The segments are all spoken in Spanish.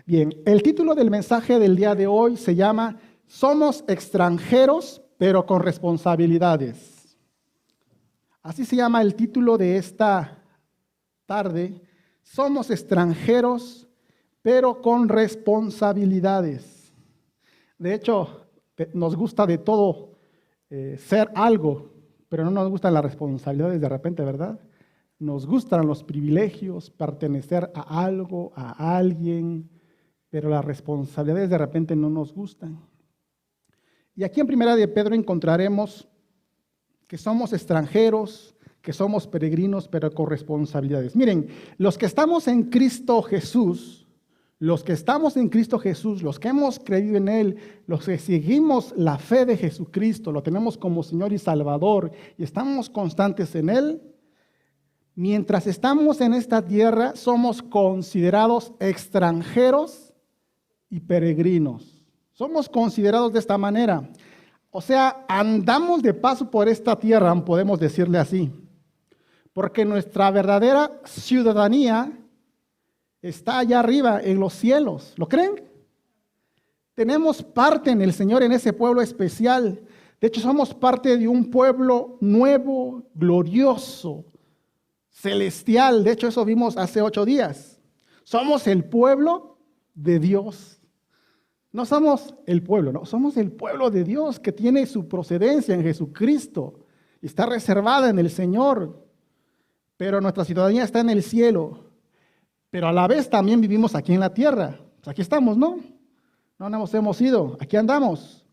Bien, el título del mensaje del día de hoy se llama Somos extranjeros, pero con responsabilidades. Así se llama el título de esta tarde. Somos extranjeros, pero con responsabilidades. De hecho, nos gusta de todo ser algo, pero no nos gustan las responsabilidades de repente, ¿verdad? Nos gustan los privilegios, pertenecer a algo, a alguien, pero las responsabilidades de repente no nos gustan. Y aquí en Primera de Pedro encontraremos que somos extranjeros, que somos peregrinos, pero con responsabilidades. Miren, los que estamos en Cristo Jesús, los que hemos creído en Él, los que seguimos la fe de Jesucristo, lo tenemos como Señor y Salvador y estamos constantes en Él, mientras estamos en esta tierra somos considerados extranjeros y peregrinos. Somos considerados de esta manera. O sea, andamos de paso por esta tierra, podemos decirle así, porque nuestra verdadera ciudadanía está allá arriba en los cielos. ¿Lo creen? Tenemos parte en el Señor, en ese pueblo especial. De hecho, somos parte de un pueblo nuevo, glorioso, celestial. De hecho, eso vimos hace 8 días. Somos el pueblo de Dios. No somos el pueblo, no, somos el pueblo de Dios que tiene su procedencia en Jesucristo y está reservada en el Señor. Pero nuestra ciudadanía está en el cielo. Pero a la vez también vivimos aquí en la tierra. Pues aquí estamos, ¿no? No nos hemos ido, aquí andamos.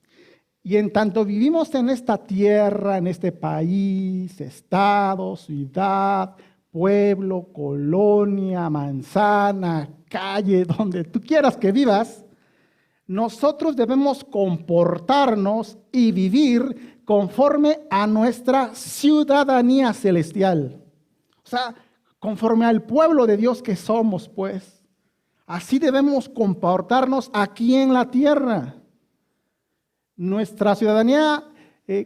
Y en tanto vivimos en esta tierra, en este país, estado, ciudad, pueblo, colonia, manzana, calle, donde tú quieras que vivas, nosotros debemos comportarnos y vivir conforme a nuestra ciudadanía celestial. O sea, conforme al pueblo de Dios que somos, pues. Así debemos comportarnos aquí en la tierra. Nuestra ciudadanía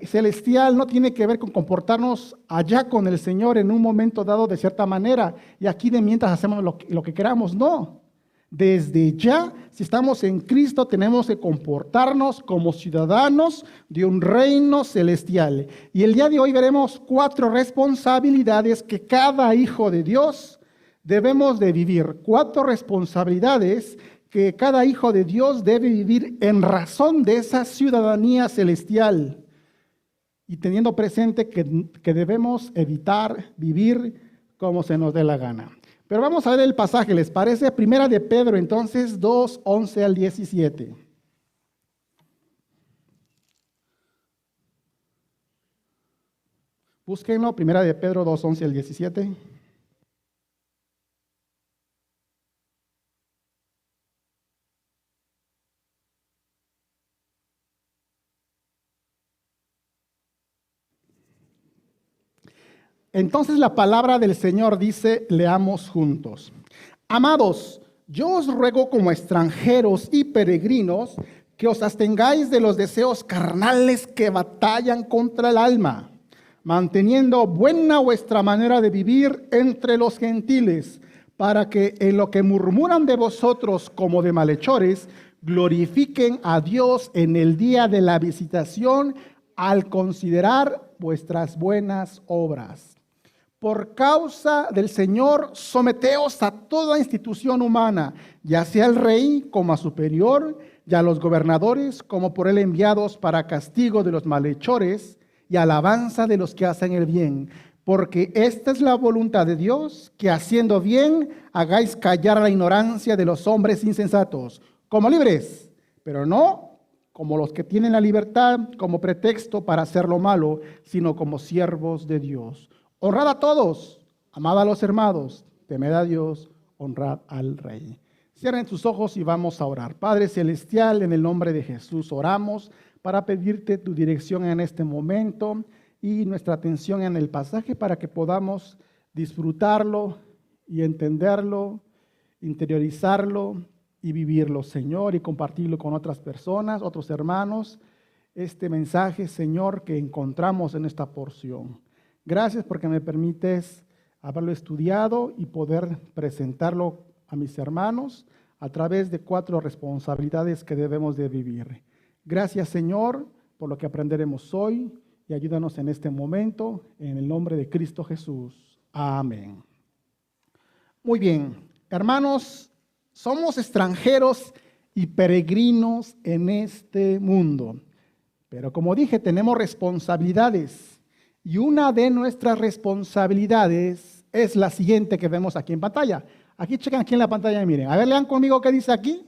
celestial no tiene que ver con comportarnos allá con el Señor en un momento dado de cierta manera y aquí de mientras hacemos lo que queramos. No. Desde ya, si estamos en Cristo, tenemos que comportarnos como ciudadanos de un reino celestial. Y el día de hoy veremos 4 responsabilidades que cada hijo de Dios debemos de vivir. 4 responsabilidades que cada hijo de Dios debe vivir en razón de esa ciudadanía celestial. Y teniendo presente que debemos evitar vivir como se nos dé la gana. Pero vamos a ver el pasaje, ¿les parece? Primera de Pedro, entonces, 2, 11 al 17. Búsquenlo, Primera de Pedro 2, 11 al 17. Entonces la palabra del Señor dice, leamos juntos. Amados, yo os ruego como extranjeros y peregrinos que os abstengáis de los deseos carnales que batallan contra el alma, manteniendo buena vuestra manera de vivir entre los gentiles, para que en lo que murmuran de vosotros como de malhechores, glorifiquen a Dios en el día de la visitación al considerar vuestras buenas obras. Por causa del Señor, someteos a toda institución humana, ya sea al rey como a superior, y a los gobernadores como por él enviados para castigo de los malhechores y alabanza de los que hacen el bien. Porque esta es la voluntad de Dios, que haciendo bien hagáis callar la ignorancia de los hombres insensatos, como libres, pero no como los que tienen la libertad como pretexto para hacer lo malo, sino como siervos de Dios. Honrad a todos, amad a los hermanos, temed a Dios, honrad al Rey. Cierren sus ojos y vamos a orar. Padre Celestial, en el nombre de Jesús oramos para pedirte tu dirección en este momento y nuestra atención en el pasaje para que podamos disfrutarlo y entenderlo, interiorizarlo y vivirlo, Señor, y compartirlo con otras personas, otros hermanos, este mensaje, Señor, que encontramos en esta porción. Gracias porque me permites haberlo estudiado y poder presentarlo a mis hermanos, a través de 4 responsabilidades que debemos de vivir. Gracias, Señor, por lo que aprenderemos hoy y ayúdanos en este momento, en el nombre de Cristo Jesús. Amén. Muy bien, hermanos, somos extranjeros y peregrinos en este mundo. Pero como dije, tenemos responsabilidades. Y una de nuestras responsabilidades es la siguiente que vemos aquí en pantalla. Aquí chequen aquí en la pantalla, miren. A ver, lean conmigo qué dice aquí.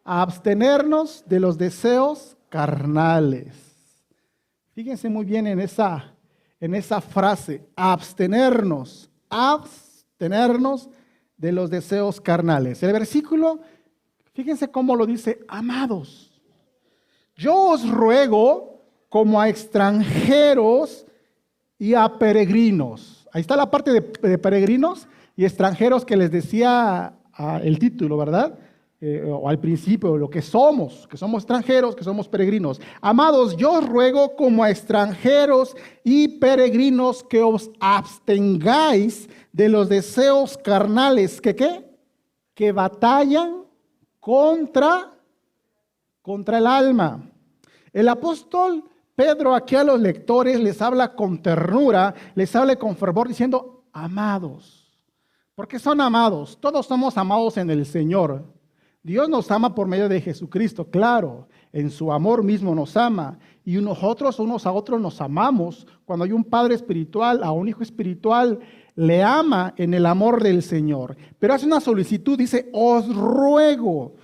Abstenernos de los deseos carnales. Fíjense muy bien en esa frase. Abstenernos de los deseos carnales. El versículo, fíjense cómo lo dice, amados. Yo os ruego como a extranjeros y a peregrinos. Ahí está la parte de peregrinos y extranjeros que les decía el título, ¿verdad? O al principio, lo que somos extranjeros, que somos peregrinos. Amados, yo os ruego como a extranjeros y peregrinos que os abstengáis de los deseos carnales. Que batallan contra el alma. El apóstol Pedro aquí a los lectores les habla con ternura, les habla con fervor diciendo, amados. ¿Por qué son amados? Todos somos amados en el Señor. Dios nos ama por medio de Jesucristo, claro. En su amor mismo nos ama. Y nosotros unos a otros nos amamos. Cuando hay un padre espiritual, a un hijo espiritual, le ama en el amor del Señor. Pero hace una solicitud, dice, os ruego.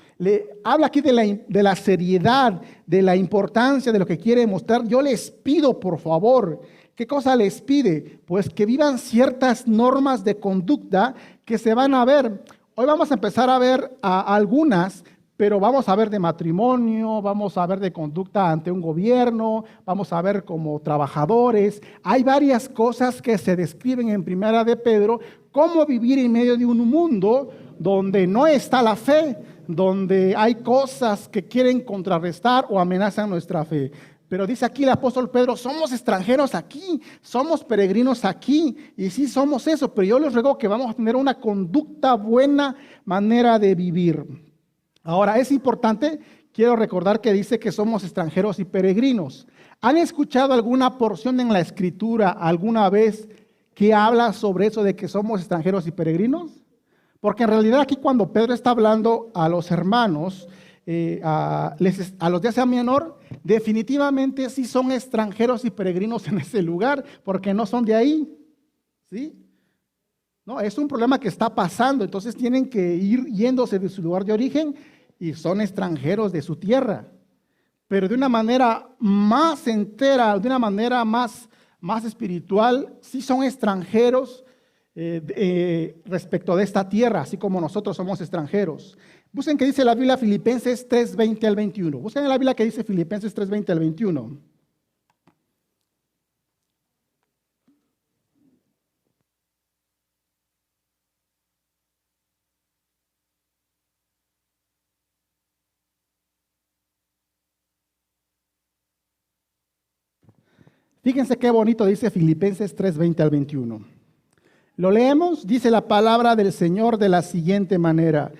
Habla aquí de la seriedad, de la importancia de lo que quiere mostrar. Yo les pido, por favor, ¿qué cosa les pide? Pues que vivan ciertas normas de conducta que se van a ver. Hoy vamos a empezar a ver algunas, pero vamos a ver de matrimonio, vamos a ver de conducta ante un gobierno, vamos a ver como trabajadores. Hay varias cosas que se describen en Primera de Pedro, cómo vivir en medio de un mundo donde no está la fe, donde hay cosas que quieren contrarrestar o amenazan nuestra fe. Pero dice aquí el apóstol Pedro, somos extranjeros aquí, somos peregrinos aquí, y sí somos eso, pero yo les ruego que vamos a tener una conducta buena, manera de vivir. Ahora, es importante, quiero recordar que dice que somos extranjeros y peregrinos. ¿Han escuchado alguna porción en la Escritura alguna vez que habla sobre eso de que somos extranjeros y peregrinos? Porque en realidad aquí cuando Pedro está hablando a los hermanos, a los de Asia Menor, definitivamente sí son extranjeros y peregrinos en ese lugar, porque no son de ahí, ¿sí? No, es un problema que está pasando, entonces tienen que ir yéndose de su lugar de origen y son extranjeros de su tierra, pero de una manera más entera, de una manera más espiritual, sí son extranjeros respecto de esta tierra, así como nosotros somos extranjeros. Busquen qué dice la Biblia, Filipenses 3:20 al 21. Busquen en la Biblia que dice Filipenses 3:20 al 21. Fíjense qué bonito dice Filipenses 3:20 al 21. Lo leemos, dice la palabra del Señor de la siguiente manera.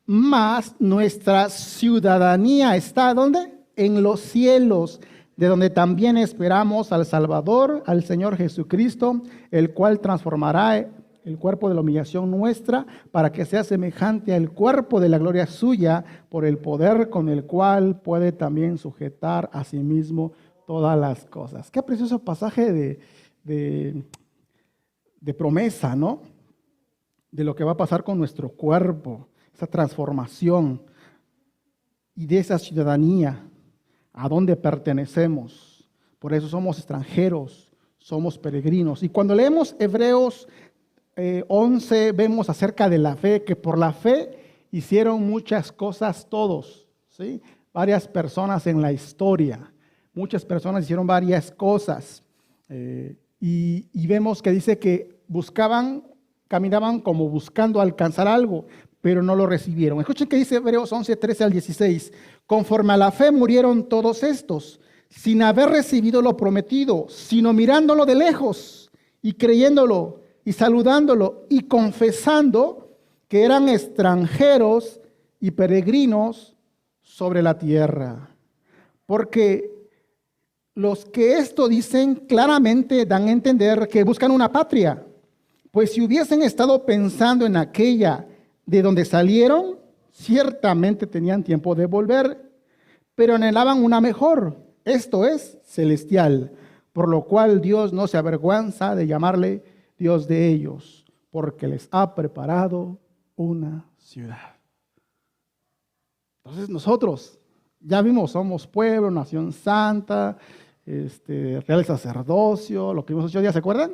Mas nuestra ciudadanía está, ¿dónde? En los cielos, de donde también esperamos al Salvador, al Señor Jesucristo, el cual transformará el cuerpo de la humillación nuestra para que sea semejante al cuerpo de la gloria suya, por el poder con el cual puede también sujetar a sí mismo todas las cosas. Qué precioso pasaje de promesa, ¿no? De lo que va a pasar con nuestro cuerpo, esa transformación y de esa ciudadanía, a dónde pertenecemos. Por eso somos extranjeros, somos peregrinos. Y cuando leemos Hebreos 11, vemos acerca de la fe, que por la fe hicieron muchas cosas todos, ¿sí? Varias personas en la historia, muchas personas hicieron varias cosas. Y vemos que dice que caminaban como buscando alcanzar algo, pero no lo recibieron. Escuchen que dice Hebreos 11, 13 al 16. Conforme a la fe murieron todos estos, sin haber recibido lo prometido, sino mirándolo de lejos y creyéndolo y saludándolo y confesando que eran extranjeros y peregrinos sobre la tierra. Porque los que esto dicen claramente dan a entender que buscan una patria, pues si hubiesen estado pensando en aquella de donde salieron, ciertamente tenían tiempo de volver, pero anhelaban una mejor, esto es, celestial, por lo cual Dios no se avergüenza de llamarle Dios de ellos, porque les ha preparado una ciudad. Entonces nosotros, ya vimos, somos pueblo, nación santa, real sacerdocio, lo que vimos 8 días, ¿se acuerdan?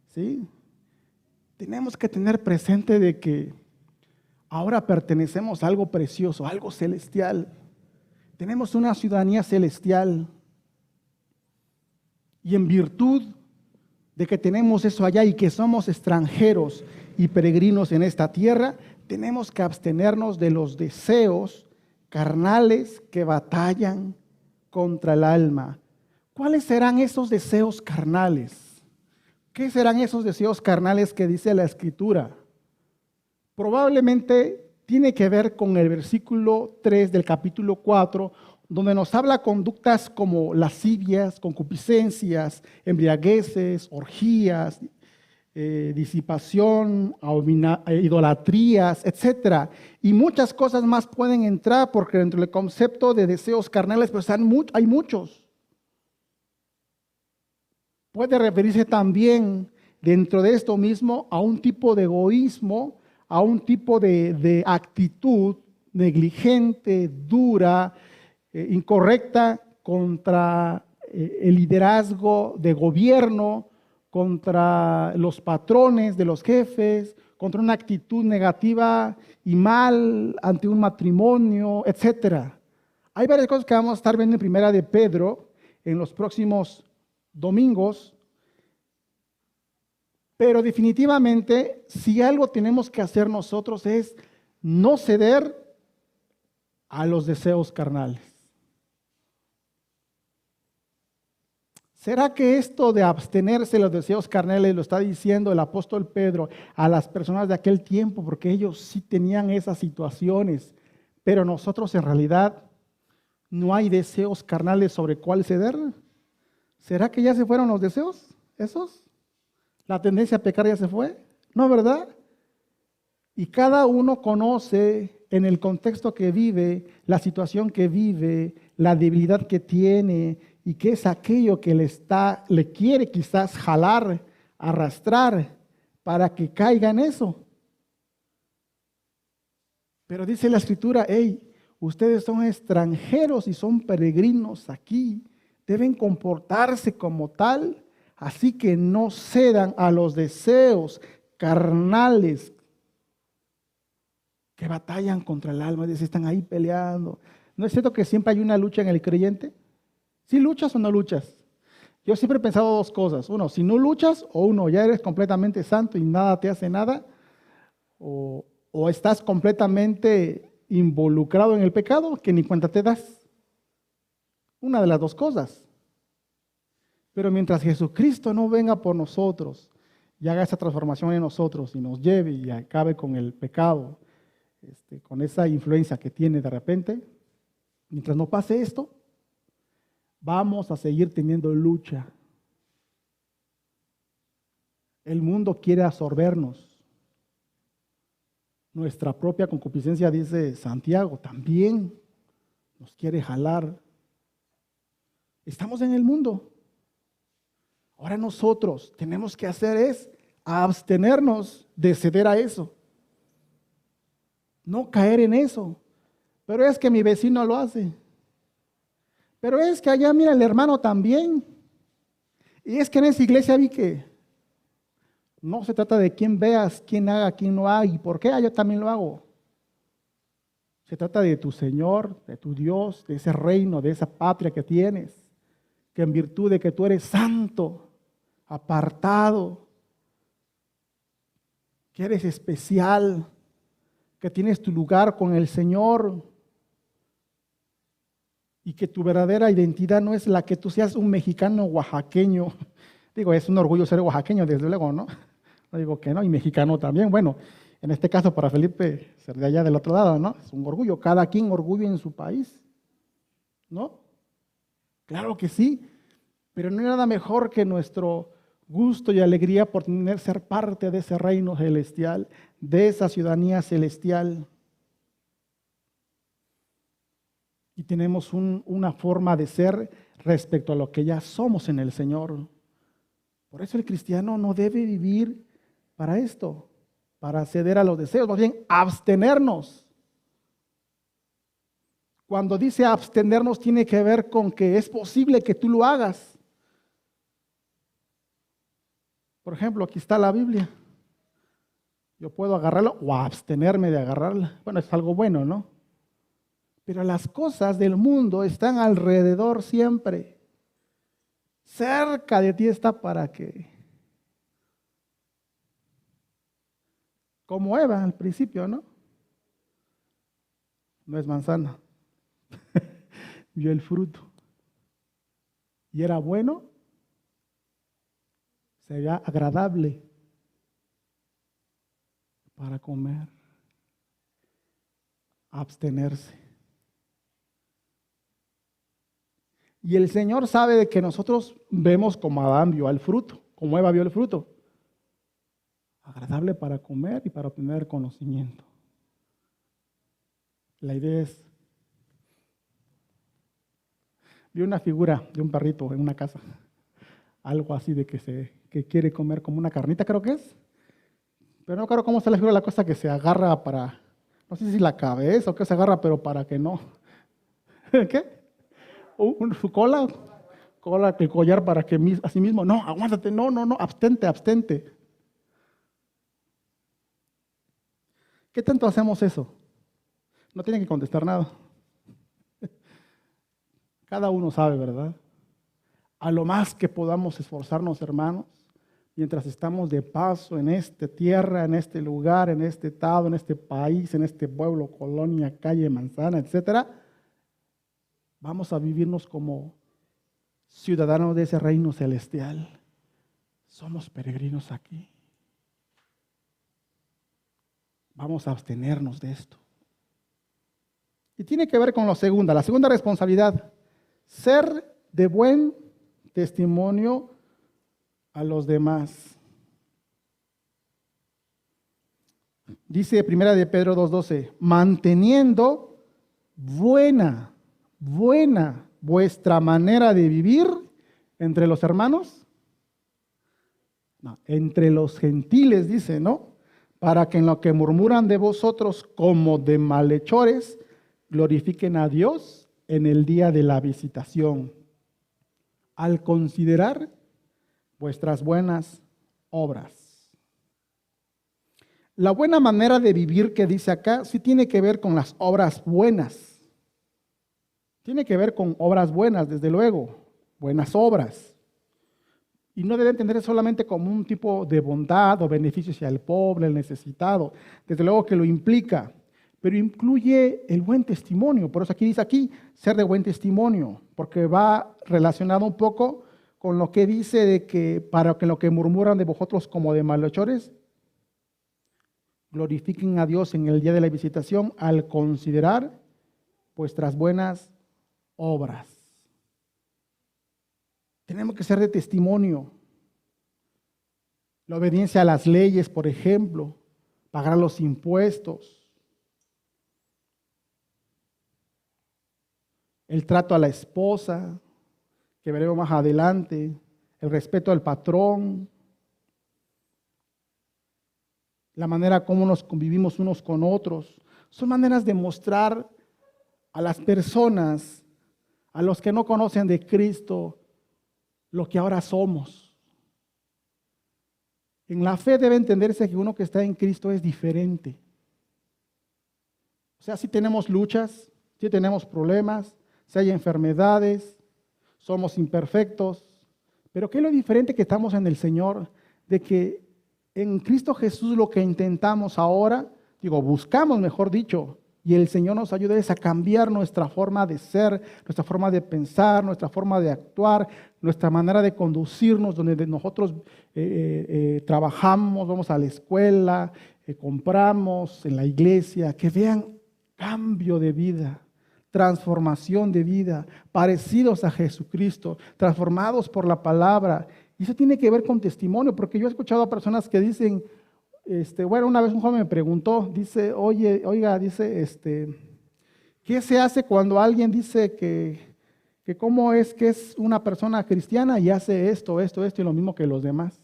¿Sí? Tenemos que tener presente de que ahora pertenecemos a algo precioso, algo celestial. Tenemos una ciudadanía celestial. Y en virtud de que tenemos eso allá y que somos extranjeros y peregrinos en esta tierra, tenemos que abstenernos de los deseos carnales que batallan contra el alma. ¿Cuáles serán esos deseos carnales? ¿Qué serán esos deseos carnales que dice la Escritura? Probablemente tiene que ver con el versículo 3 del capítulo 4, donde nos habla conductas como lascivias, concupiscencias, embriagueces, orgías, disipación, idolatrías, etc. Y muchas cosas más pueden entrar porque dentro del concepto de deseos carnales pues hay muchos. Puede referirse también dentro de esto mismo a un tipo de egoísmo, a un tipo de actitud negligente, dura, incorrecta contra el liderazgo de gobierno, contra los patrones de los jefes, contra una actitud negativa y mal ante un matrimonio, etc. Hay varias cosas que vamos a estar viendo en Primera de Pedro en los próximos domingos, pero definitivamente si algo tenemos que hacer nosotros es no ceder a los deseos carnales. ¿Será que esto de abstenerse de los deseos carnales lo está diciendo el apóstol Pedro a las personas de aquel tiempo? Porque ellos sí tenían esas situaciones, pero nosotros en realidad no hay deseos carnales sobre cuál ceder. ¿Será que ya se fueron los deseos esos? ¿La tendencia a pecar ya se fue? ¿No, verdad? Y cada uno conoce en el contexto que vive, la situación que vive, la debilidad que tiene y qué es aquello que le quiere quizás jalar, arrastrar para que caiga en eso. Pero dice la Escritura, hey, ustedes son extranjeros y son peregrinos aquí. Deben comportarse como tal, así que no cedan a los deseos carnales que batallan contra el alma, es decir, están ahí peleando. ¿No es cierto que siempre hay una lucha en el creyente? ¿Sí luchas o no luchas? Yo siempre he pensado dos cosas. Uno, si no luchas, o uno, ya eres completamente santo y nada te hace nada, o estás completamente involucrado en el pecado que ni cuenta te das. Una de las dos cosas. Pero mientras Jesucristo no venga por nosotros y haga esa transformación en nosotros y nos lleve y acabe con el pecado, con esa influencia que tiene de repente, mientras no pase esto, vamos a seguir teniendo lucha. El mundo quiere absorbernos. Nuestra propia concupiscencia, dice Santiago, también nos quiere jalar. Estamos en el mundo. Ahora nosotros tenemos que hacer es abstenernos de ceder a eso. No caer en eso. Pero es que mi vecino lo hace. Pero es que allá, mira, el hermano también. Y es que en esa iglesia vi que no se trata de quién veas, quién haga, quién no haga. ¿Y por qué? Yo también lo hago. Se trata de tu Señor, de tu Dios, de ese reino, de esa patria que tienes. Que en virtud de que tú eres santo, apartado, que eres especial, que tienes tu lugar con el Señor y que tu verdadera identidad no es la que tú seas un mexicano oaxaqueño. Digo, es un orgullo ser oaxaqueño, desde luego, ¿no? No digo que no, y mexicano también. Bueno, En este caso, para Felipe, ser de allá del otro lado, ¿no? Es un orgullo, cada quien orgullo en su país, ¿no? Claro que sí, pero no hay nada mejor que nuestro gusto y alegría por ser parte de ese reino celestial, de esa ciudadanía celestial. Y tenemos una forma de ser respecto a lo que ya somos en el Señor. Por eso el cristiano no debe vivir para esto, para ceder a los deseos, más bien abstenernos. Cuando dice abstenernos tiene que ver con que es posible que tú lo hagas. Por ejemplo, aquí está la Biblia. Yo puedo agarrarla o abstenerme de agarrarla. Bueno, es algo bueno, ¿no? Pero las cosas del mundo están alrededor siempre. Cerca de ti está para que, como Eva al principio, ¿no? No es manzana. Vio el fruto. Y era bueno, se veía agradable para comer, abstenerse. Y el Señor sabe de que nosotros vemos como Adán vio el fruto, como Eva vio el fruto. Agradable para comer y para obtener conocimiento. La idea es, vi una figura de un perrito en una casa, algo así de que quiere comer como una carnita, creo que es. Pero no creo cómo se le figura la cosa que se agarra para, no sé si la cabeza o qué se agarra, pero para que no. ¿Qué? Su cola, el collar para que así mismo, no, aguántate, no, abstente. ¿Qué tanto hacemos eso? No tienen que contestar nada. Cada uno sabe, ¿verdad? A lo más que podamos esforzarnos, hermanos, mientras estamos de paso en esta tierra, en este lugar, en este estado, en este país, en este pueblo, colonia, calle, manzana, etcétera, vamos a vivirnos como ciudadanos de ese reino celestial. Somos peregrinos aquí. Vamos a abstenernos de esto. Y tiene que ver con la segunda responsabilidad, ser de buen testimonio a los demás. Dice 1 de Pedro 2:12, manteniendo buena vuestra manera de vivir entre los hermanos, no, entre los gentiles, dice, ¿no? Para que en lo que murmuran de vosotros como de malhechores, glorifiquen a Dios en el día de la visitación, al considerar vuestras buenas obras. La buena manera de vivir que dice acá sí tiene que ver con las obras buenas. Tiene que ver con obras buenas, desde luego, buenas obras. Y no debe entender solamente como un tipo de bondad o beneficio hacia el pobre, el necesitado. Desde luego que lo implica, pero incluye el buen testimonio. Por eso aquí dice ser de buen testimonio, porque va relacionado un poco con lo que dice de que para que lo que murmuran de vosotros como de malhechores, glorifiquen a Dios en el día de la visitación al considerar vuestras buenas obras. Tenemos que ser de testimonio. La obediencia a las leyes, por ejemplo, pagar los impuestos, el trato a la esposa, que veremos más adelante, el respeto al patrón, la manera como nos convivimos unos con otros, son maneras de mostrar a las personas, a los que no conocen de Cristo, lo que ahora somos. En la fe debe entenderse que uno que está en Cristo es diferente. O sea, sí tenemos luchas, sí tenemos problemas, sí hay enfermedades, somos imperfectos, pero ¿qué es lo diferente que estamos en el Señor? De que en Cristo Jesús lo que intentamos ahora, buscamos, mejor dicho, y el Señor nos ayuda a cambiar nuestra forma de ser, nuestra forma de pensar, nuestra forma de actuar, nuestra manera de conducirnos, donde nosotros trabajamos, vamos a la escuela, que compramos en la iglesia, que vean cambio de vida, transformación de vida, parecidos a Jesucristo, transformados por la palabra. Y eso tiene que ver con testimonio, porque yo he escuchado a personas que dicen, bueno, una vez un joven me preguntó, dice, oiga, dice, ¿qué se hace cuando alguien dice que cómo es que es una persona cristiana y hace esto y lo mismo que los demás?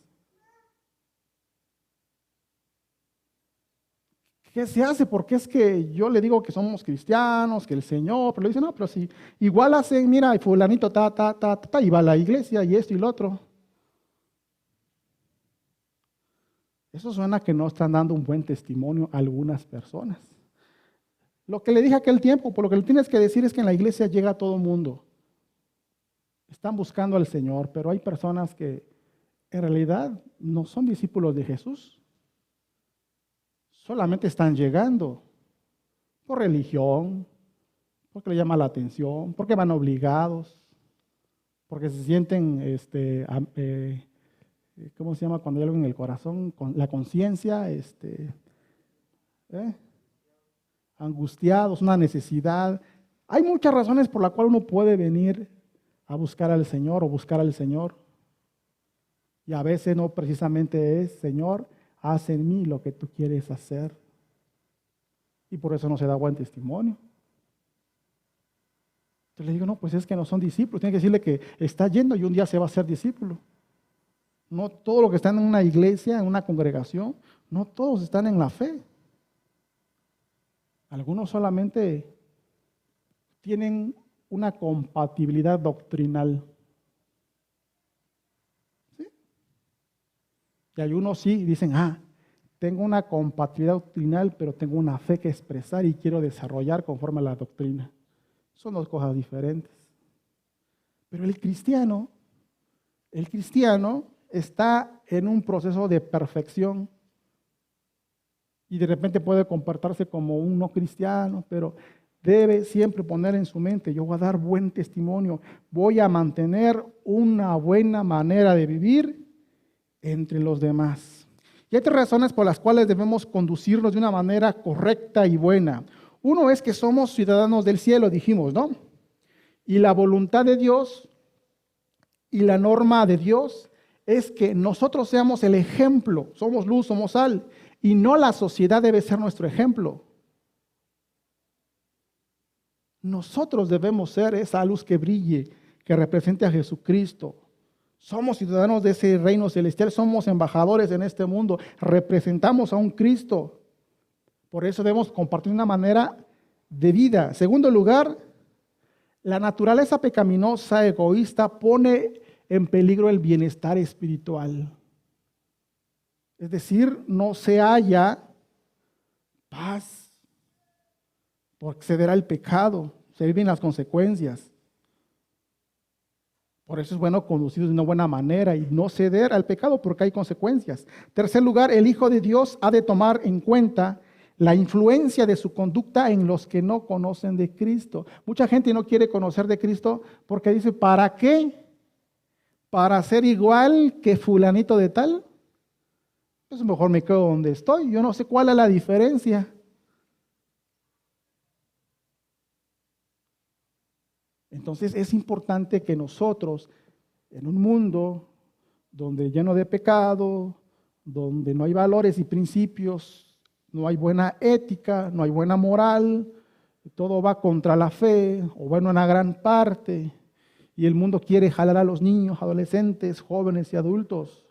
¿Qué se hace? Porque es que yo le digo que somos cristianos, que el Señor, pero le dice, no, pero si igual hacen, mira, fulanito, y va a la iglesia y esto y lo otro. Eso suena que no están dando un buen testimonio a algunas personas. Lo que le dije aquel tiempo, por lo que le tienes que decir es que en la iglesia llega todo el mundo. Están buscando al Señor, pero hay personas que en realidad no son discípulos de Jesús. Solamente están llegando por religión, porque le llama la atención, porque van obligados, porque se sienten, ¿cómo se llama cuando hay algo en el corazón? Con la conciencia, angustiados, una necesidad. Hay muchas razones por las cuales uno puede venir a buscar al Señor o buscar al Señor. Y a veces no precisamente es, Señor, haz en mí lo que tú quieres hacer. Y por eso no se da buen testimonio. Entonces le digo, no, pues es que no son discípulos. Tiene que decirle que está yendo y un día se va a ser discípulo. No todo lo que están en una iglesia, en una congregación, no todos están en la fe. Algunos solamente tienen una compatibilidad doctrinal. ¿Sí? Y hay unos sí dicen, tengo una compatibilidad doctrinal, pero tengo una fe que expresar y quiero desarrollar conforme a la doctrina. Son dos cosas diferentes. Pero el cristiano está en un proceso de perfección y de repente puede comportarse como un no cristiano, pero debe siempre poner en su mente, yo voy a dar buen testimonio, voy a mantener una buena manera de vivir entre los demás. Y hay tres razones por las cuales debemos conducirnos de una manera correcta y buena. Uno es que somos ciudadanos del cielo, dijimos, ¿no? Y la voluntad de Dios y la norma de Dios es que nosotros seamos el ejemplo, somos luz, somos sal, y no la sociedad debe ser nuestro ejemplo. Nosotros debemos ser esa luz que brille, que represente a Jesucristo. Somos ciudadanos de ese reino celestial, somos embajadores en este mundo, representamos a un Cristo. Por eso debemos compartir una manera de vida. Segundo lugar, la naturaleza pecaminosa, egoísta, pone en peligro el bienestar espiritual. Es decir, no se halla paz por acceder al pecado, se viven las consecuencias. Por eso es bueno conducirnos de una buena manera y no ceder al pecado porque hay consecuencias. Tercer lugar, el Hijo de Dios ha de tomar en cuenta la influencia de su conducta en los que no conocen de Cristo. Mucha gente no quiere conocer de Cristo porque dice, ¿para qué? ¿Para ser igual que fulanito de tal? Pues mejor me quedo donde estoy. Yo no sé cuál es la diferencia. Entonces es importante que nosotros, en un mundo donde lleno de pecado, donde no hay valores y principios, no hay buena ética, no hay buena moral, todo va contra la fe, o bueno, una gran parte, y el mundo quiere jalar a los niños, adolescentes, jóvenes y adultos.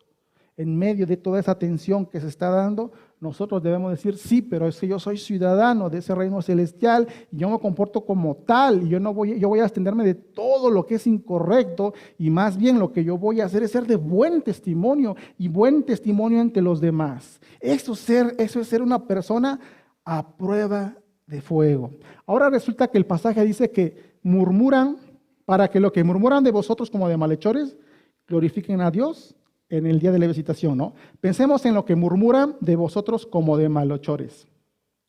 En medio de toda esa tensión que se está dando, nosotros debemos decir, sí, pero es que yo soy ciudadano de ese reino celestial y yo me comporto como tal y yo voy a abstenerme de todo lo que es incorrecto y más bien lo que yo voy a hacer es ser de buen testimonio y buen testimonio ante los demás. Eso es ser una persona a prueba de fuego. Ahora resulta que el pasaje dice que murmuran para que lo que murmuran de vosotros como de malhechores glorifiquen a Dios en el día de la visitación, ¿no? Pensemos en lo que murmuran de vosotros como de malhechores.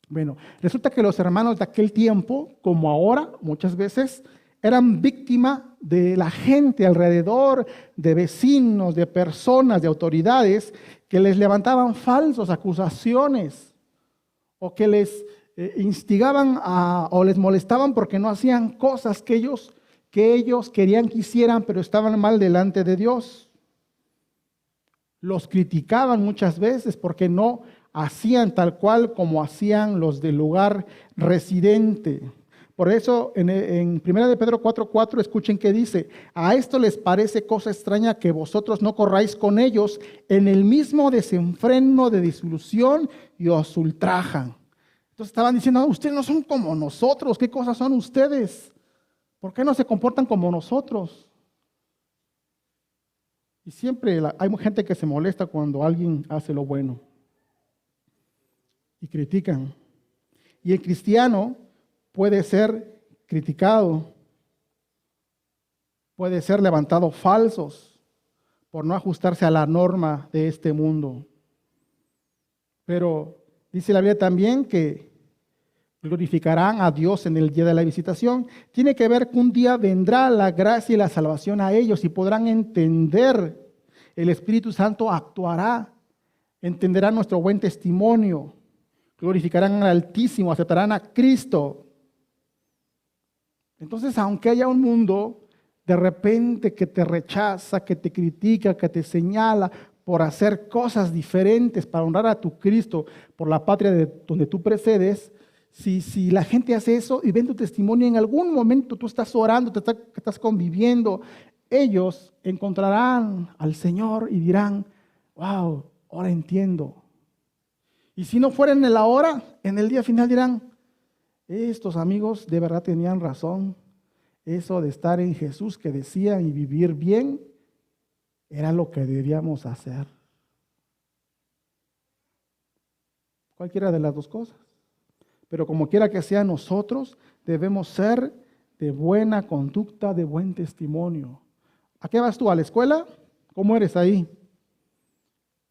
Bueno, resulta que los hermanos de aquel tiempo, como ahora, muchas veces, eran víctimas de la gente alrededor, de vecinos, de personas, de autoridades, que les levantaban falsas acusaciones. o que les instigaban o les molestaban porque no hacían cosas que ellos querían que hicieran, pero estaban mal delante de Dios. Los criticaban muchas veces porque no hacían tal cual como hacían los del lugar residente. Por eso en 1 de Pedro 4:4 escuchen que dice: a esto les parece cosa extraña que vosotros no corráis con ellos en el mismo desenfreno de disolución y os ultrajan. Entonces estaban diciendo: ustedes no son como nosotros, ¿qué cosas son ustedes? ¿Por qué no se comportan como nosotros? Y siempre hay gente que se molesta cuando alguien hace lo bueno y critican. Y el cristiano puede ser criticado, puede ser levantado falsos por no ajustarse a la norma de este mundo. Pero dice la Biblia también que glorificarán a Dios en el día de la visitación. Tiene que ver que un día vendrá la gracia y la salvación a ellos y podrán entender. El Espíritu Santo actuará, entenderán nuestro buen testimonio, glorificarán al Altísimo, aceptarán a Cristo. Entonces, aunque haya un mundo de repente que te rechaza, que te critica, que te señala por hacer cosas diferentes para honrar a tu Cristo por la patria de donde tú precedes, si la gente hace eso y ven tu testimonio, en algún momento tú estás orando, estás conviviendo, ellos encontrarán al Señor y dirán: wow, ahora entiendo. Y si no fuera en el ahora, en el día final dirán: estos amigos de verdad tenían razón. Eso de estar en Jesús que decían y vivir bien era lo que debíamos hacer. Cualquiera de las dos cosas. Pero como quiera que sea, nosotros debemos ser de buena conducta, de buen testimonio. ¿A qué vas tú? ¿A la escuela? ¿Cómo eres ahí?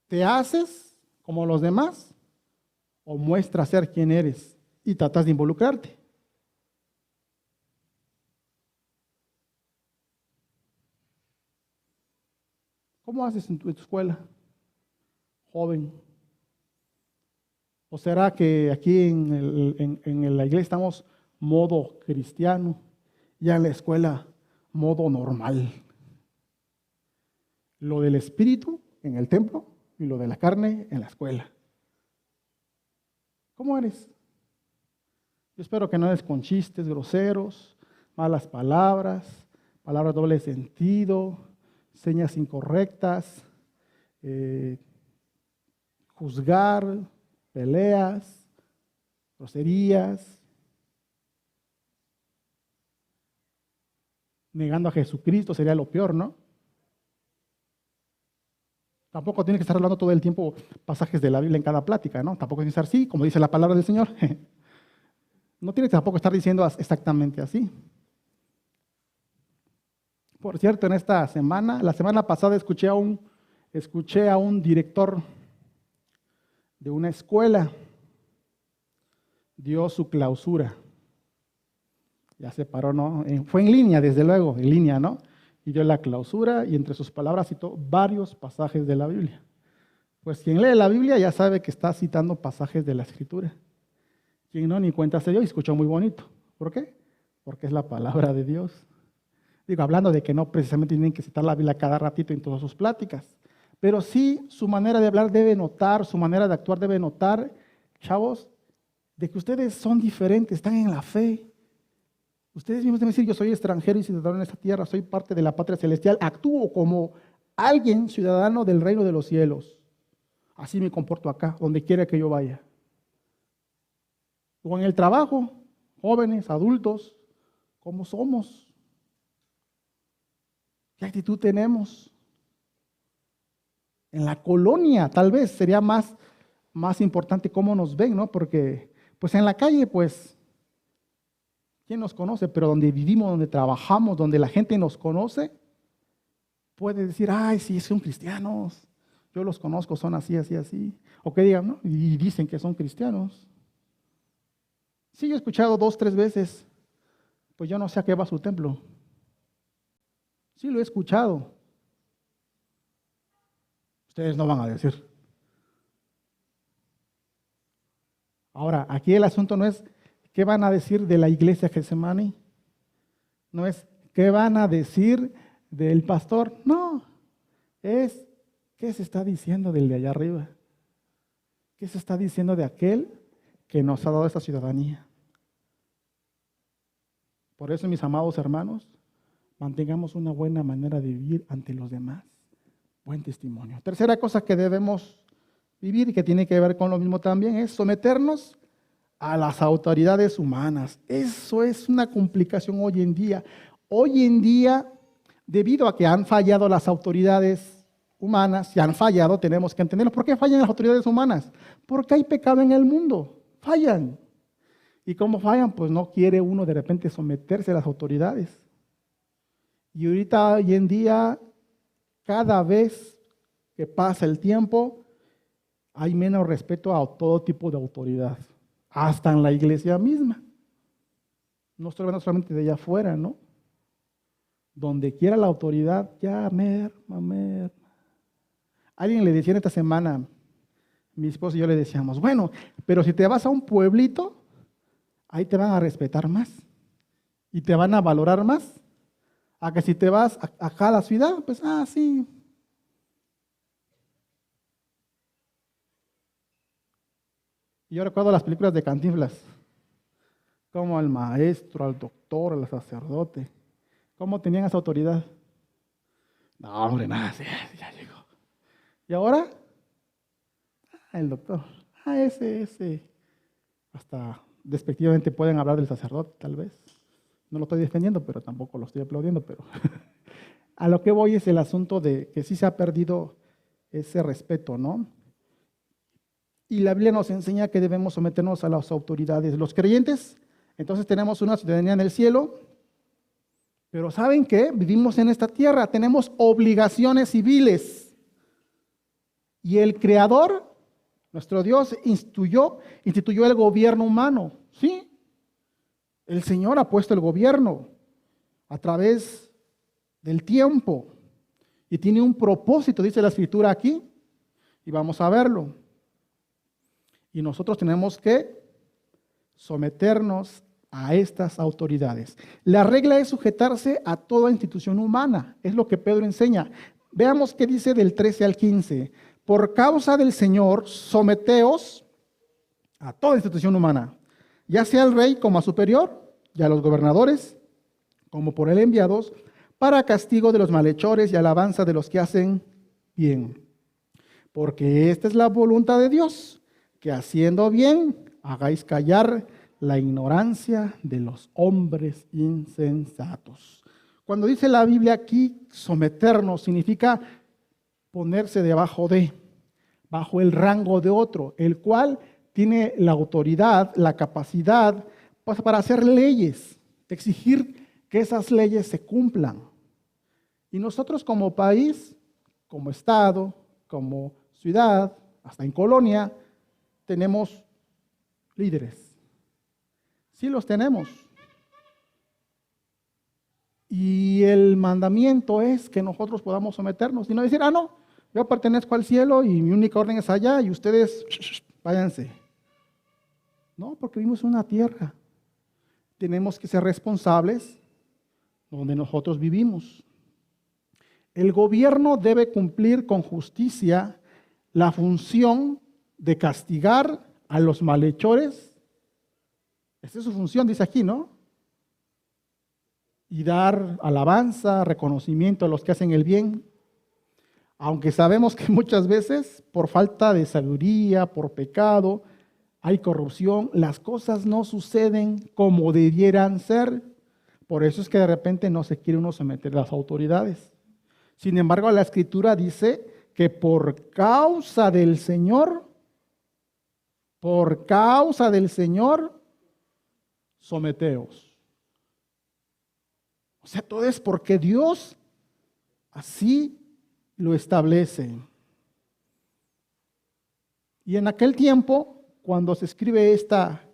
¿Te haces como los demás o muestras ser quien eres y tratas de involucrarte? ¿Cómo haces en tu escuela, joven? ¿O será que aquí en la iglesia estamos modo cristiano, ya en la escuela modo normal? Lo del espíritu en el templo y lo de la carne en la escuela. ¿Cómo eres? Yo espero que no eres con chistes groseros, malas palabras, palabras doble sentido, señas incorrectas, juzgar, peleas, groserías, negando a Jesucristo sería lo peor, ¿no? Tampoco tiene que estar hablando todo el tiempo pasajes de la Biblia en cada plática, ¿no? Tampoco tiene que estar así, como dice la palabra del Señor. No tiene que tampoco estar diciendo exactamente así. Por cierto, en esta semana, la semana pasada escuché a un director de una escuela, dio su clausura. Ya se paró, ¿no? Fue en línea, desde luego, en línea, ¿no? Y dio la clausura y entre sus palabras citó varios pasajes de la Biblia. Pues quien lee la Biblia ya sabe que está citando pasajes de la Escritura. Quien no, ni cuenta se dio y escuchó muy bonito. ¿Por qué? Porque es la palabra de Dios. Digo, hablando de que no precisamente tienen que citar la Biblia cada ratito en todas sus pláticas, pero sí su manera de hablar debe notar, su manera de actuar debe notar, chavos, de que ustedes son diferentes, están en la fe. Ustedes mismos deben decir: yo soy extranjero y ciudadano en esta tierra, soy parte de la patria celestial, actúo como alguien ciudadano del reino de los cielos. Así me comporto acá, donde quiera que yo vaya. O en el trabajo, jóvenes, adultos, ¿cómo somos? ¿Qué actitud tenemos? En la colonia tal vez sería más importante cómo nos ven, ¿no? Porque pues en la calle, pues, ¿quién nos conoce? Pero donde vivimos, donde trabajamos, donde la gente nos conoce, puede decir: ay, sí, son cristianos, yo los conozco, son así, así, así. O que digan, ¿no? Y dicen que son cristianos. Sí, yo he escuchado 2, 3 veces: pues yo no sé a qué va su templo. Sí, lo he escuchado. Ustedes no van a decir. Ahora, aquí el asunto no es qué van a decir de la iglesia Getsemaní, no es qué van a decir del pastor, no, es qué se está diciendo del de allá arriba, qué se está diciendo de aquel que nos ha dado esa ciudadanía. Por eso, mis amados hermanos, mantengamos una buena manera de vivir ante los demás, buen testimonio. Tercera cosa que debemos vivir y que tiene que ver con lo mismo también es someternos a las autoridades humanas. Eso es una complicación hoy en día. Hoy en día, debido a que han fallado las autoridades humanas, si han fallado, tenemos que entenderlo. ¿Por qué fallan las autoridades humanas? Porque hay pecado en el mundo, fallan. ¿Y cómo fallan? Pues no quiere uno de repente someterse a las autoridades. Y ahorita, hoy en día, cada vez que pasa el tiempo, hay menos respeto a todo tipo de autoridad, hasta en la iglesia misma. No estoy hablando solamente de allá afuera, ¿no? Donde quiera la autoridad, ya merma. Alguien le decía esta semana, mi esposo y yo le decíamos, bueno, pero si te vas a un pueblito, ahí te van a respetar más y te van a valorar más. A que si te vas acá a la ciudad, pues, sí. Y yo recuerdo las películas de Cantinflas, como al maestro, al doctor, al sacerdote, cómo tenían esa autoridad. No, hombre, nada, ya llegó. ¿Y ahora? El doctor. Ese. Hasta despectivamente pueden hablar del sacerdote, tal vez. No lo estoy defendiendo, pero tampoco lo estoy aplaudiendo, pero a lo que voy es el asunto de que sí se ha perdido ese respeto, ¿no? Y la Biblia nos enseña que debemos someternos a las autoridades. Los creyentes, entonces tenemos una ciudadanía en el cielo, pero ¿saben qué? Vivimos en esta tierra, tenemos obligaciones civiles. Y el Creador, nuestro Dios, instituyó el gobierno humano, ¿sí? El Señor ha puesto el gobierno a través del tiempo y tiene un propósito, dice la Escritura aquí, y vamos a verlo. Y nosotros tenemos que someternos a estas autoridades. La regla es sujetarse a toda institución humana, es lo que Pedro enseña. Veamos qué dice del 13 al 15. Por causa del Señor, someteos a toda institución humana, ya sea al rey como a superior, y a los gobernadores como por él enviados, para castigo de los malhechores y alabanza de los que hacen bien. Porque esta es la voluntad de Dios, que haciendo bien hagáis callar la ignorancia de los hombres insensatos. Cuando dice la Biblia aquí, someternos significa ponerse debajo de, bajo el rango de otro, el cual tiene la autoridad, la capacidad para hacer leyes, exigir que esas leyes se cumplan. Y nosotros como país, como estado, como ciudad, hasta en colonia, tenemos líderes. Sí los tenemos. Y el mandamiento es que nosotros podamos someternos y no decir, no, yo pertenezco al cielo y mi única orden es allá y ustedes váyanse. No, porque vivimos en una tierra. Tenemos que ser responsables donde nosotros vivimos. El gobierno debe cumplir con justicia la función de castigar a los malhechores. Esa es su función, dice aquí, ¿no? Y dar alabanza, reconocimiento a los que hacen el bien. Aunque sabemos que muchas veces, por falta de sabiduría, por pecado, hay corrupción, las cosas no suceden como debieran ser. Por eso es que de repente no se quiere uno someter a las autoridades. Sin embargo, la Escritura dice que por causa del Señor, someteos. O sea, todo es porque Dios así lo establece. Y en aquel tiempo, cuando se escribe esta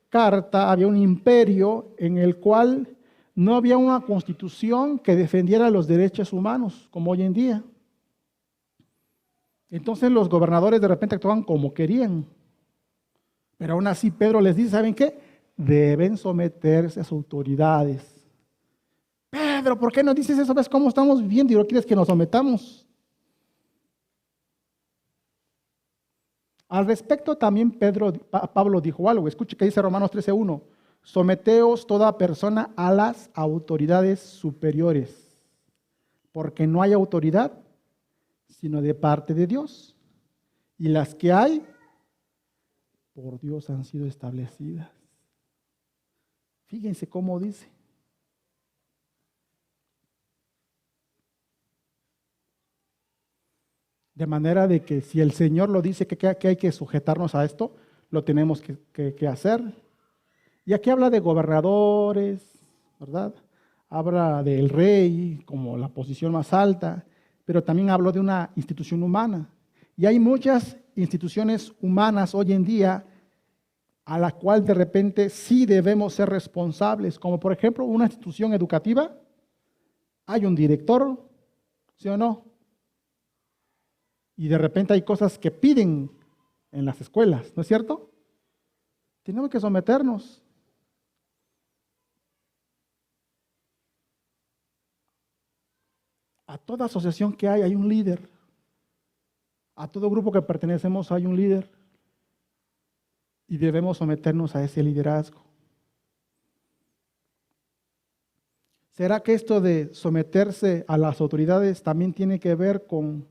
carta, había un imperio en el cual no había una constitución que defendiera los derechos humanos, como hoy en día. Entonces los gobernadores de repente actuaban como querían. Pero aún así Pedro les dice, ¿saben qué? Deben someterse a sus autoridades. Pedro, ¿por qué no dices eso? ¿Ves cómo estamos viviendo y no quieres que nos sometamos? Al respecto también Pablo dijo algo. Escuche que dice Romanos 13:1. Someteos toda persona a las autoridades superiores, porque no hay autoridad sino de parte de Dios. Y las que hay, por Dios han sido establecidas. Fíjense cómo dice. De manera de que si el Señor lo dice que hay que sujetarnos a esto, lo tenemos que hacer. Y aquí habla de gobernadores, ¿verdad? Habla del rey como la posición más alta, pero también habló de una institución humana. Y hay muchas instituciones humanas hoy en día a la cual de repente sí debemos ser responsables, como por ejemplo una institución educativa, hay un director, ¿sí o no? Y de repente hay cosas que piden en las escuelas, ¿no es cierto? Tenemos que someternos. A toda asociación que hay un líder. A todo grupo que pertenecemos hay un líder. Y debemos someternos a ese liderazgo. ¿Será que esto de someterse a las autoridades también tiene que ver con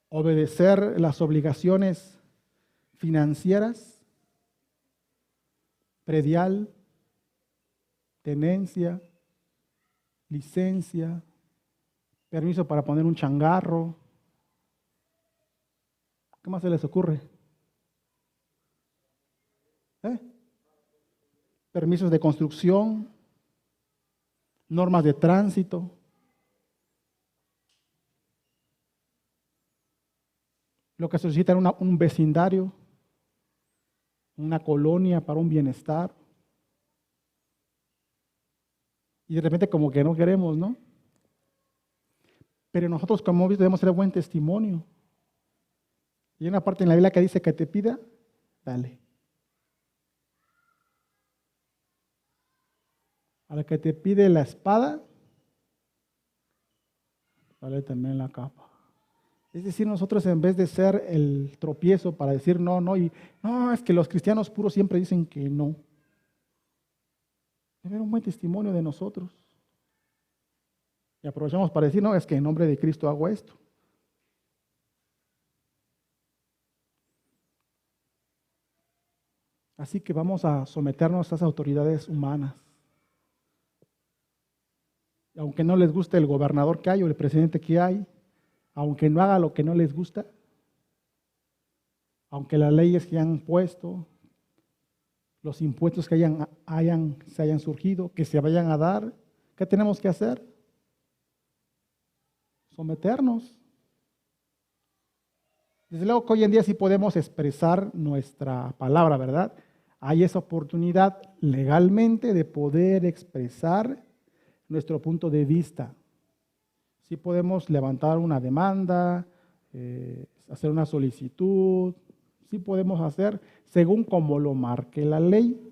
obedecer las obligaciones financieras? Predial, tenencia, licencia, permiso para poner un changarro. ¿Qué más se les ocurre? Permisos de construcción, normas de tránsito. Lo que se necesita es un vecindario, una colonia para un bienestar. Y de repente como que no queremos, ¿no? Pero nosotros como hombres debemos ser buen testimonio. Y hay una parte en la Biblia que dice que te pida, dale. A la que te pide la espada, dale también la capa. Es decir, nosotros en vez de ser el tropiezo para decir no, no, y no, es que los cristianos puros siempre dicen que no. Debe haber un buen testimonio de nosotros. Y aprovechamos para decir, no, es que en nombre de Cristo hago esto. Así que vamos a someternos a esas autoridades humanas. Y aunque no les guste el gobernador que hay o el presidente que hay, aunque no haga lo que no les gusta, aunque las leyes que han puesto, los impuestos que se hayan surgido, que se vayan a dar, ¿qué tenemos que hacer? Someternos. Desde luego que hoy en día sí podemos expresar nuestra palabra, ¿verdad? Hay esa oportunidad legalmente de poder expresar nuestro punto de vista. Sí podemos levantar una demanda, hacer una solicitud, sí podemos hacer según como lo marque la ley.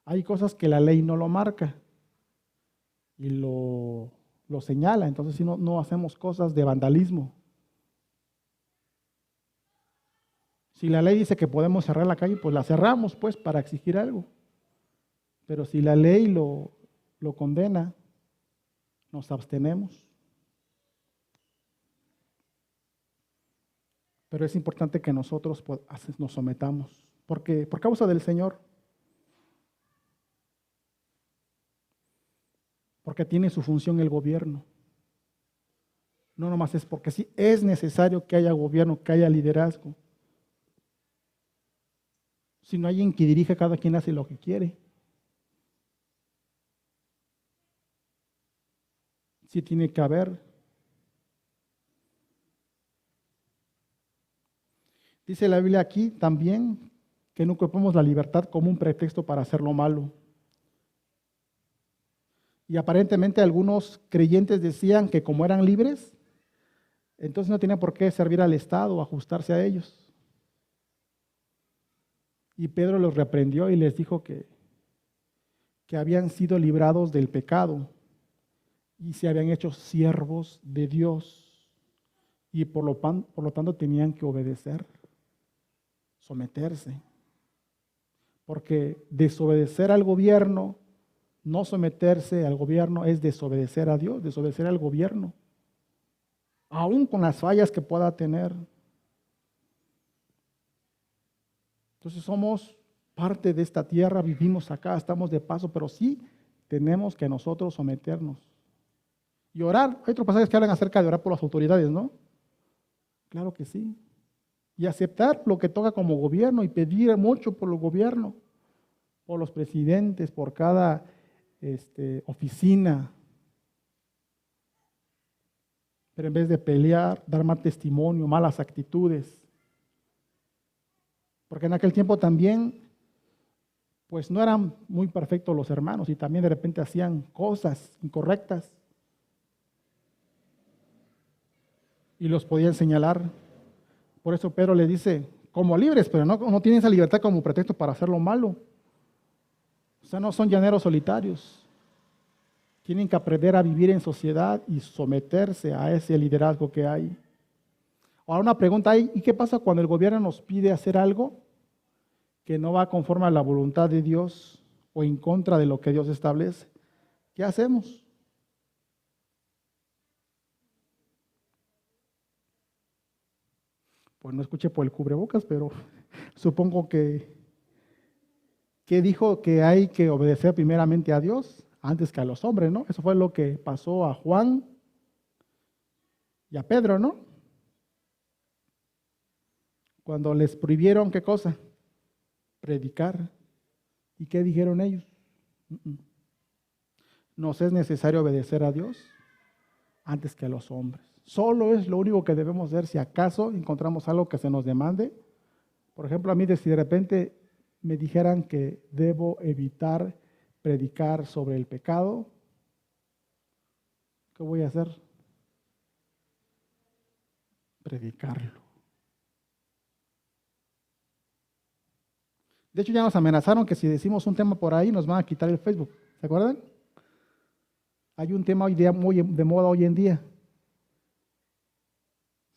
Hay cosas que la ley no lo marca y lo señala, entonces si no hacemos cosas de vandalismo. Si la ley dice que podemos cerrar la calle, pues la cerramos pues para exigir algo. Pero si la ley lo condena, nos abstenemos. Pero es importante que nosotros nos sometamos, porque por causa del Señor, porque tiene su función el gobierno. No nomás es porque sí, es necesario que haya gobierno, que haya liderazgo. Si no hay alguien que dirige, cada quien hace lo que quiere. Sí tiene que haber. Dice la Biblia aquí también que no ocupemos la libertad como un pretexto para hacer lo malo. Y aparentemente algunos creyentes decían que como eran libres, entonces no tenían por qué servir al Estado o ajustarse a ellos. Y Pedro los reprendió y les dijo que habían sido librados del pecado y se habían hecho siervos de Dios y por lo tanto tenían que obedecer, someterse. Porque desobedecer al gobierno, no someterse al gobierno es desobedecer a Dios, desobedecer al gobierno, aún con las fallas que pueda tener. Entonces somos parte de esta tierra, vivimos acá, estamos de paso, pero sí tenemos que nosotros someternos. Y orar, hay otros pasajes que hablan acerca de orar por las autoridades, ¿no? Claro que sí. Y aceptar lo que toca como gobierno y pedir mucho por el gobierno, por los presidentes, por cada oficina. Pero en vez de pelear, dar mal testimonio, malas actitudes. Porque en aquel tiempo también, pues no eran muy perfectos los hermanos y también de repente hacían cosas incorrectas. Y los podían señalar. Por eso Pedro le dice, como libres, pero no tienen esa libertad como pretexto para hacer lo malo. O sea, no son llaneros solitarios. Tienen que aprender a vivir en sociedad y someterse a ese liderazgo que hay. Ahora una pregunta hay, ¿y qué pasa cuando el gobierno nos pide hacer algo que no va conforme a la voluntad de Dios o en contra de lo que Dios establece? ¿Qué hacemos? Pues no escuché por el cubrebocas, pero supongo que dijo que hay que obedecer primeramente a Dios antes que a los hombres, ¿no? Eso fue lo que pasó a Juan y a Pedro, ¿no? Cuando les prohibieron, ¿qué cosa? Predicar. ¿Y qué dijeron ellos? Nos es necesario obedecer a Dios antes que a los hombres. Solo es lo único que debemos hacer si acaso encontramos algo que se nos demande. Por ejemplo, a mí si de repente me dijeran que debo evitar predicar sobre el pecado, ¿qué voy a hacer? Predicarlo. De hecho, ya nos amenazaron que si decimos un tema por ahí nos van a quitar el Facebook. ¿Se acuerdan? Hay un tema hoy día muy de moda hoy en día.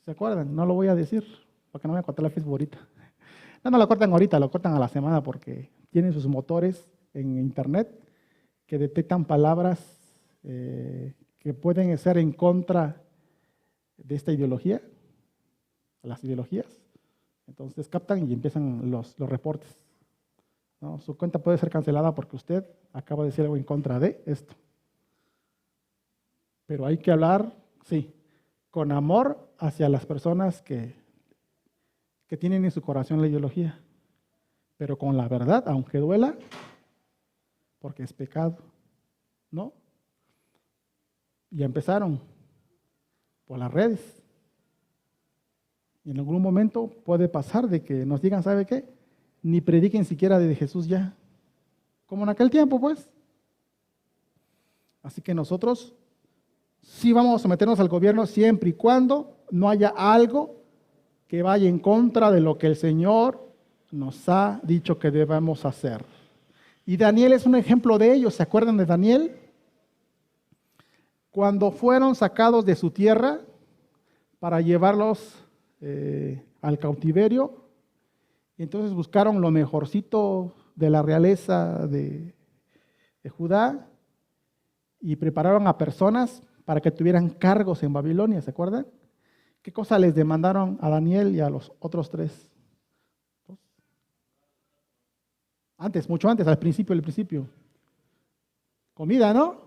¿Se acuerdan? No lo voy a decir porque no me voy a cortar el Facebook ahorita. No lo cortan ahorita, lo cortan a la semana porque tienen sus motores en internet que detectan palabras que pueden ser en contra de esta ideología, las ideologías. Entonces captan y empiezan los reportes. ¿No? Su cuenta puede ser cancelada porque usted acaba de decir algo en contra de esto. Pero hay que hablar, sí, con amor hacia las personas que tienen en su corazón la ideología, pero con la verdad, aunque duela, porque es pecado, ¿no? Y empezaron por las redes. Y en algún momento puede pasar de que nos digan, ¿sabe qué? Ni prediquen siquiera de Jesús ya, como en aquel tiempo, pues. Así que nosotros sí vamos a someternos al gobierno siempre y cuando no haya algo que vaya en contra de lo que el Señor nos ha dicho que debemos hacer. Y Daniel es un ejemplo de ello. ¿Se acuerdan de Daniel? Cuando fueron sacados de su tierra para llevarlos al cautiverio, y entonces buscaron lo mejorcito de la realeza de Judá y prepararon a personas para que tuvieran cargos en Babilonia, ¿se acuerdan? ¿Qué cosa les demandaron a Daniel y a los otros tres? Antes, mucho antes, al principio. Comida, ¿no?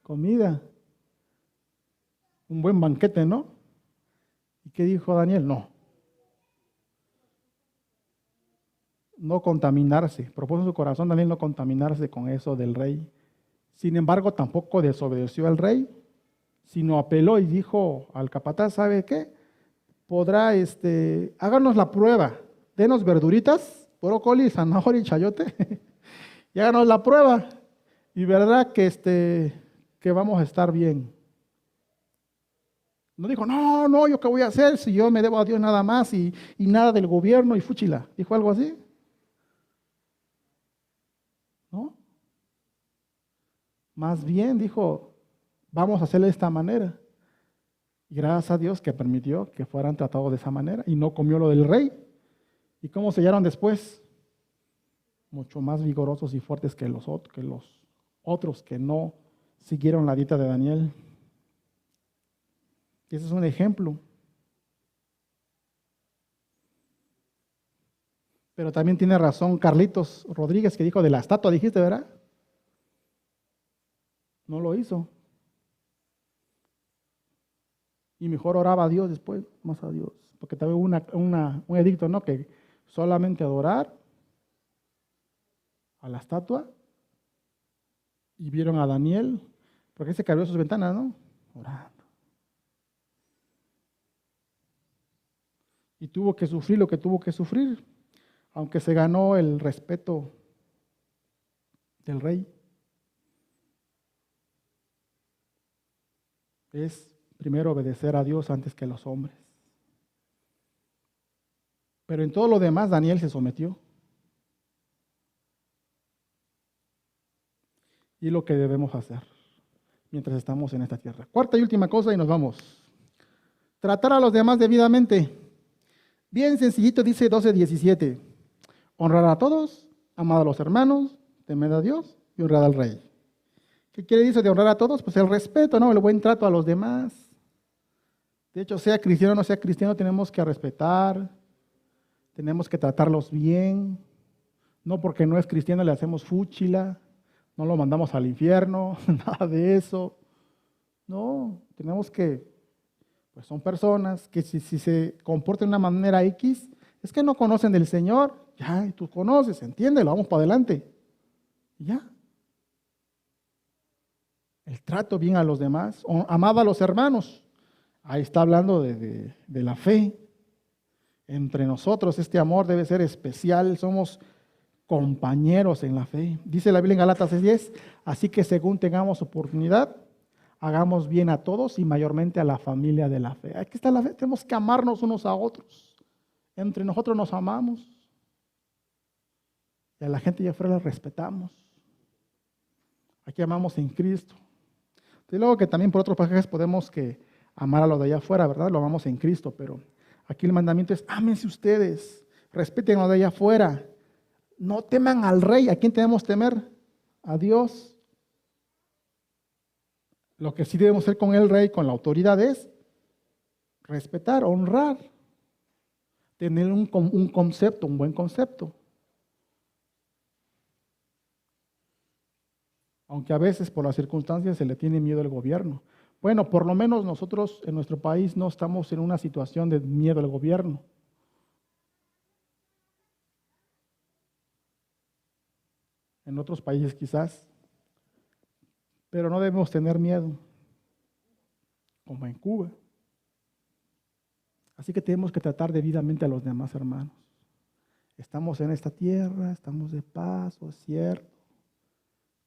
Comida. Un buen banquete, ¿no? ¿Y qué dijo Daniel? No contaminarse. Propuso en su corazón Daniel no contaminarse con eso del rey. Sin embargo, tampoco desobedeció al rey, sino apeló y dijo al capataz, ¿sabe qué? Podrá, háganos la prueba, denos verduritas, brócoli, zanahoria y chayote, y háganos la prueba, y verdad que vamos a estar bien. No dijo, no, ¿yo qué voy a hacer si yo me debo a Dios nada más y nada del gobierno y fúchila? ¿Dijo algo así? Más bien dijo, vamos a hacerle de esta manera. Y gracias a Dios que permitió que fueran tratados de esa manera y no comió lo del rey. ¿Y cómo sellaron después? Mucho más vigorosos y fuertes que los otros que no siguieron la dieta de Daniel. Y ese es un ejemplo. Pero también tiene razón Carlitos Rodríguez, que dijo de la estatua, dijiste, ¿verdad? No lo hizo. Y mejor oraba a Dios después, más a Dios. Porque también hubo un edicto, ¿no? Que solamente adorar a la estatua. Y vieron a Daniel, porque se abrió sus ventanas, ¿no? Orando. Y tuvo que sufrir lo que tuvo que sufrir, aunque se ganó el respeto del rey. Es primero obedecer a Dios antes que a los hombres. Pero en todo lo demás Daniel se sometió. Y lo que debemos hacer mientras estamos en esta tierra. Cuarta y última cosa y nos vamos. Tratar a los demás debidamente. Bien sencillito, dice 12:17. Honrar a todos, amar a los hermanos, temer a Dios y honrar al rey. ¿Qué quiere decir de honrar a todos? Pues el respeto, ¿no? El buen trato a los demás. De hecho, sea cristiano o no sea cristiano, tenemos que respetar, tenemos que tratarlos bien. No porque no es cristiano le hacemos fúchila, no lo mandamos al infierno, nada de eso. No, tenemos que, pues son personas que si se comportan de una manera X, es que no conocen del Señor. Ya, tú conoces, entiéndelo, vamos para adelante. Ya. El trato bien a los demás, amaba a los hermanos. Ahí está hablando de la fe. Entre nosotros este amor debe ser especial, somos compañeros en la fe. Dice la Biblia en Gálatas 6:10, así que según tengamos oportunidad, hagamos bien a todos y mayormente a la familia de la fe. Aquí está la fe, tenemos que amarnos unos a otros. Entre nosotros nos amamos y a la gente allá afuera la respetamos. Aquí amamos en Cristo. Y luego que también por otros pasajes podemos que amar a los de allá afuera, ¿verdad? Lo amamos en Cristo, pero aquí el mandamiento es, ámense ustedes, respeten a los de allá afuera. No teman al rey. ¿A quién tenemos que temer? A Dios. Lo que sí debemos hacer con el rey, con la autoridad, es respetar, honrar, tener un concepto, un buen concepto. Aunque a veces por las circunstancias se le tiene miedo al gobierno. Bueno, por lo menos nosotros en nuestro país no estamos en una situación de miedo al gobierno. En otros países quizás, pero no debemos tener miedo, como en Cuba. Así que tenemos que tratar debidamente a los demás hermanos. Estamos en esta tierra, estamos de paso, es cierto.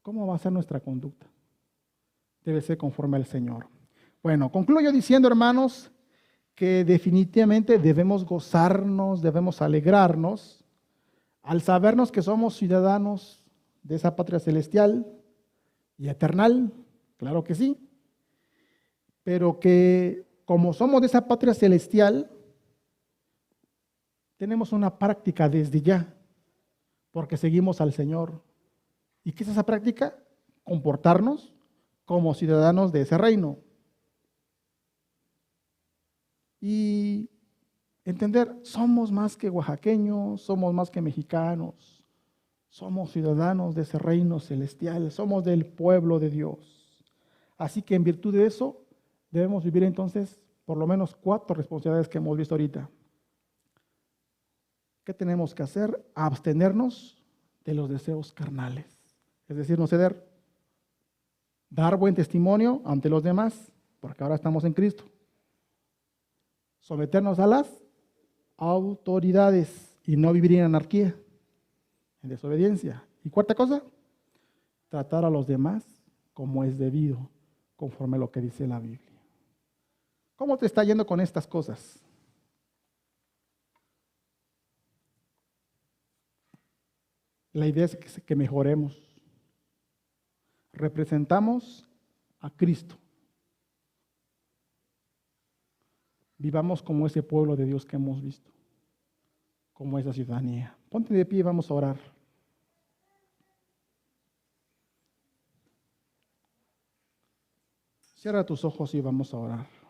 ¿Cómo va a ser nuestra conducta? Debe ser conforme al Señor. Bueno, concluyo diciendo, hermanos, que definitivamente debemos gozarnos, debemos alegrarnos al sabernos que somos ciudadanos de esa patria celestial y eternal, claro que sí, pero que como somos de esa patria celestial, tenemos una práctica desde ya, porque seguimos al Señor. ¿Y qué es esa práctica? Comportarnos como ciudadanos de ese reino. Y entender, somos más que oaxaqueños, somos más que mexicanos, somos ciudadanos de ese reino celestial, somos del pueblo de Dios. Así que en virtud de eso, debemos vivir entonces por lo menos 4 responsabilidades que hemos visto ahorita. ¿Qué tenemos que hacer? Abstenernos de los deseos carnales, es decir, no ceder, dar buen testimonio ante los demás, porque ahora estamos en Cristo. Someternos a las autoridades y no vivir en anarquía, en desobediencia. Y cuarta cosa, tratar a los demás como es debido, conforme a lo que dice la Biblia. ¿Cómo te está yendo con estas cosas? La idea es que mejoremos. representamos a Cristo. Vivamos como ese pueblo de Dios que hemos visto, como esa ciudadanía. Ponte de pie y vamos a orar. Cierra tus ojos y vamos a orar.